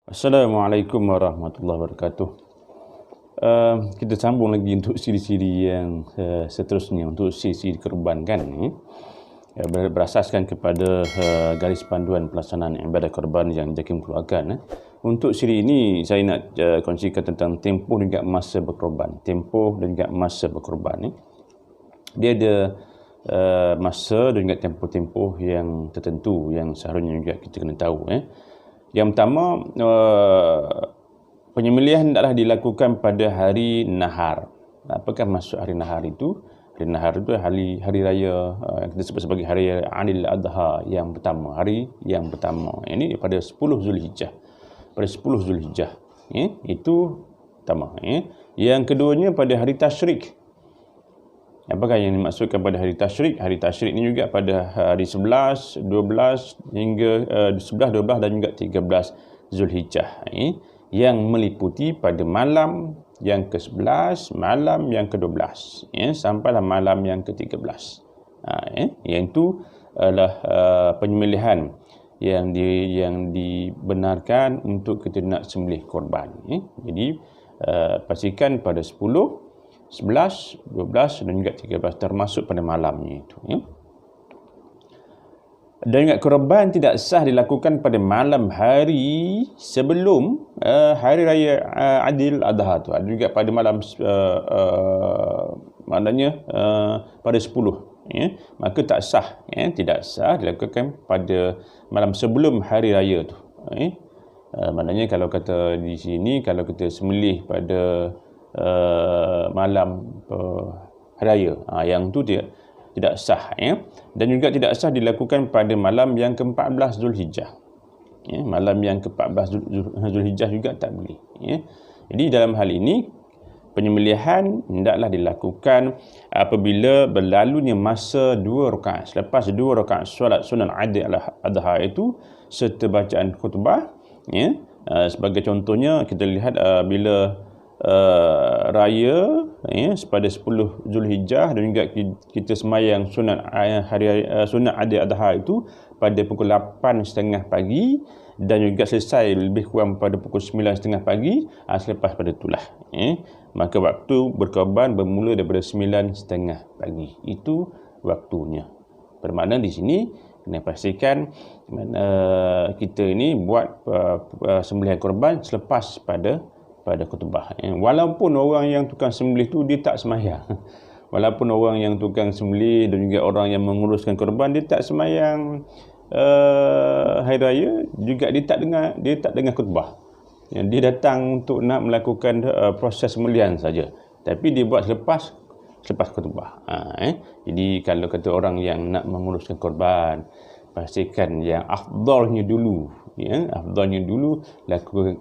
Assalamualaikum warahmatullahi wabarakatuh. Kita sambung lagi untuk siri-siri yang seterusnya, untuk siri-siri korban kan ni. Berasaskan kepada garis panduan pelaksanaan ibadah korban yang JAKIM keluarkan. Untuk siri ini saya nak kongsikan tentang tempoh dan juga masa berkorban. Tempoh dan juga masa berkorban ni. Dia ada masa dan juga tempoh-tempoh yang tertentu yang seharusnya juga kita kena tahu. Yang pertama, penyembelihan adalah dilakukan pada hari nahar. Apakah maksud hari nahar itu? Hari nahar itu hari raya yang kita sebut sebagai hari raya Aidil Adha yang pertama, hari yang pertama. Ini pada 10 Zulhijjah. Pada 10 Zulhijjah. Itu pertama. Yang keduanya pada hari tasyrik. Apakah yang dimaksudkan pada hari tasyrik? Hari tasyrik ini juga pada hari 11, 12 hingga 11, 12 dan juga 13 Zulhijjah. Yang meliputi pada malam yang ke-11, malam yang ke-12, sampailah malam yang ke-13. Yang itu adalah penyembelihan yang dibenarkan untuk kita nak sembelih korban. Jadi pastikan pada 10, 11, 12 dan juga 13 termasuk pada malamnya itu. Dan juga korban tidak sah dilakukan pada malam hari sebelum hari raya Aidil Adha tu. Ada juga pada malam maknanya pada 10. Maka tak sah, tidak sah dilakukan pada malam sebelum hari raya tu. Maknanya kalau kata di sini, kalau kita sembelih pada malam hari raya, yang tu tidak sah. Dan juga tidak sah dilakukan pada malam yang ke-14 Zulhijjah. Malam yang ke-14 Zulhijjah juga tak boleh. Jadi dalam hal ini penyembelihan hendaklah dilakukan apabila berlalunya masa 2 rakaat. Selepas 2 rakaat solat sunnah Aidil Adha itu serta bacaan khutbah. Sebagai contohnya kita lihat bila raya pada 10 Zulhijjah dan juga kita semayang sunat Aidil Adha itu pada pukul 8.30 pagi dan juga selesai lebih kurang pada pukul 9.30 pagi. Selepas pada itulah maka waktu berkorban bermula daripada 9.30 pagi. Itu waktunya. Bermakna di sini kena pastikan kita ini buat sembelihan korban selepas pada khutbah. Walaupun orang yang tukang sembelih tu dia tak sembahyang. Walaupun orang yang tukang sembelih dan juga orang yang menguruskan korban dia tak sembahyang hari raya, juga dia tak dengar khutbah. Dia datang untuk nak melakukan proses sembelihan saja. Tapi dia buat selepas khutbah. Jadi kalau kata orang yang nak menguruskan korban, pastikan yang afdalnya dulu,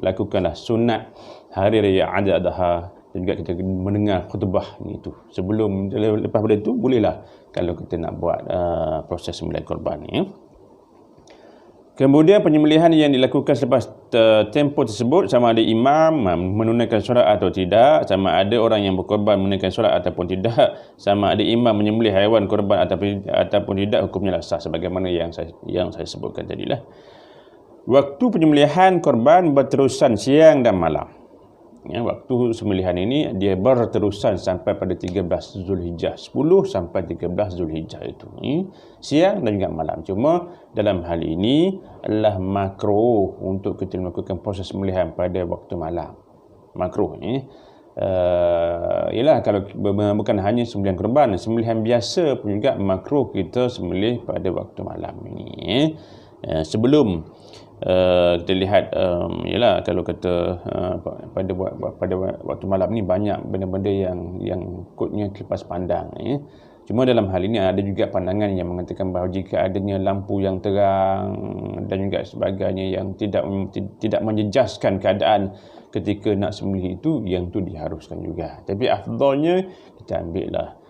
lakukanlah sunat hari raya Aidil Adha dan juga kita mendengar khutbah itu. Lepas pada itu bolehlah kalau kita nak buat proses sembelihan korban ni. Kemudian penyembelihan yang dilakukan selepas tempoh tersebut, sama ada imam menunaikan solat atau tidak, sama ada orang yang berkorban menunaikan solat ataupun tidak, sama ada imam menyembelih haiwan korban ataupun tidak, hukumnya sah sebagaimana yang saya sebutkan tadilah. Waktu penyembelihan korban berterusan siang dan malam. Waktu sembelihan ini dia berterusan sampai pada 13 Zulhijjah, 10 sampai 13 Zulhijjah itu. Siang dan juga malam. Cuma dalam hal ini adalah makruh untuk kita melakukan proses sembelihan pada waktu malam. Makruh. Ialah kalau bukan hanya sembelihan korban, sembelihan biasa pun juga makruh kita sembelih pada waktu malam ini. Sebelum kita lihat ialah kalau kata pada waktu malam ni banyak benda-benda yang kutnya terlepas pandang. Cuma dalam hal ini ada juga pandangan yang mengatakan bahawa jika adanya lampu yang terang dan juga sebagainya yang tidak menjejaskan keadaan ketika nak sembelih itu, yang tu diharuskan juga. Tapi afdalnya kita ambillah,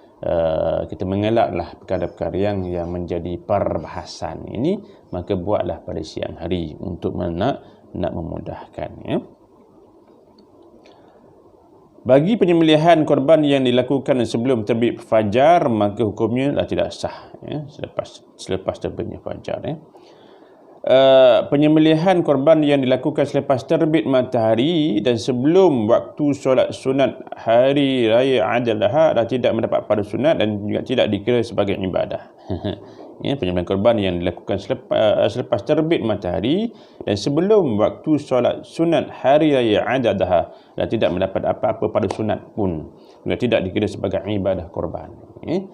kita mengelaklah perkara-perkara yang menjadi perbahasan ini, maka buatlah pada siang hari untuk nak memudahkan. Bagi penyembelihan korban yang dilakukan sebelum terbit fajar, maka hukumnya tidak sah selepas terbitnya fajar. penyembelihan korban yang dilakukan selepas terbit matahari dan sebelum waktu solat sunat hari raya Aidil Adha dah tidak mendapat pada sunat dan juga tidak dikira sebagai ibadah. Ya, penyembelihan korban yang dilakukan selepas terbit matahari dan sebelum waktu solat sunat hari raya Aidil Adha dan tidak mendapat apa-apa pada sunat pun juga tidak dikira sebagai ibadah korban. Ya.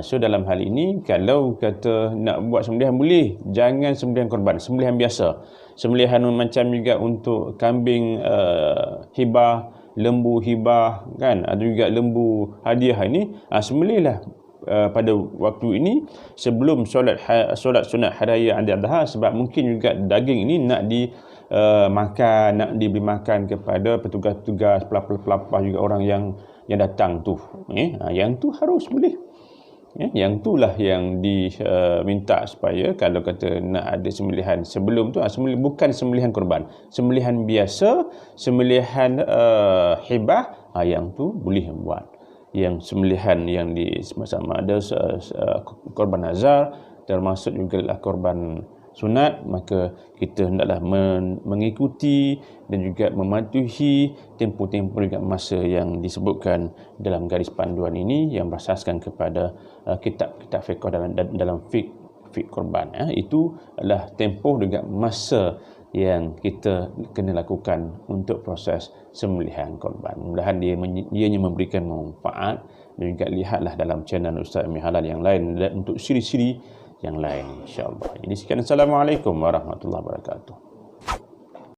So dalam hal ini, kalau kata nak buat sembelihan boleh, jangan sembelihan korban, sembelihan biasa, sembelihan macam juga untuk kambing hibah, lembu hibah, kan, ada juga lembu hadiah ini, sembelihlah pada waktu ini sebelum solat sunat hari raya Aidil Adha, sebab mungkin juga daging ini nak makan, nak diberi makan kepada petugas-petugas, pelapah-pelapah juga orang yang datang tu. Yang tu harus boleh. Yang itulah yang diminta supaya kalau kata nak ada sembelihan sebelum tu, bukan sembelihan korban, sembelihan biasa, sembelihan hibah, yang tu boleh buat. Yang sembelihan yang sama ada korban nazar, termasuk juga korban sunat, maka kita hendaklah mengikuti dan juga mematuhi tempoh-tempoh juga masa yang disebutkan dalam garis panduan ini yang berasaskan kepada kitab-kitab fiqh dalam fiqh korban. Itu adalah tempoh juga masa yang kita kena lakukan untuk proses sembelihan korban. Mudah-mudahan ianya memberikan manfaat, dan juga lihatlah dalam channel Ustaz Ilmi Halal yang lain untuk siri-siri yang lain, insya-Allah. Jadi sekian, assalamualaikum warahmatullahi wabarakatuh.